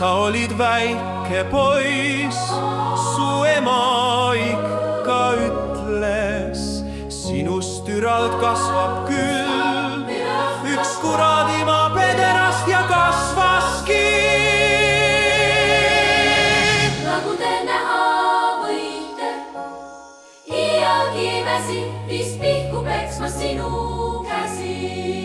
sa olid väike poiss, su ema ikka ütles, sinust türalt kasvab küll üks kuradimaa pederast ja kasvaski. Nagu te näha võite, iialgi väsi vist pihku peksma sinu käsi.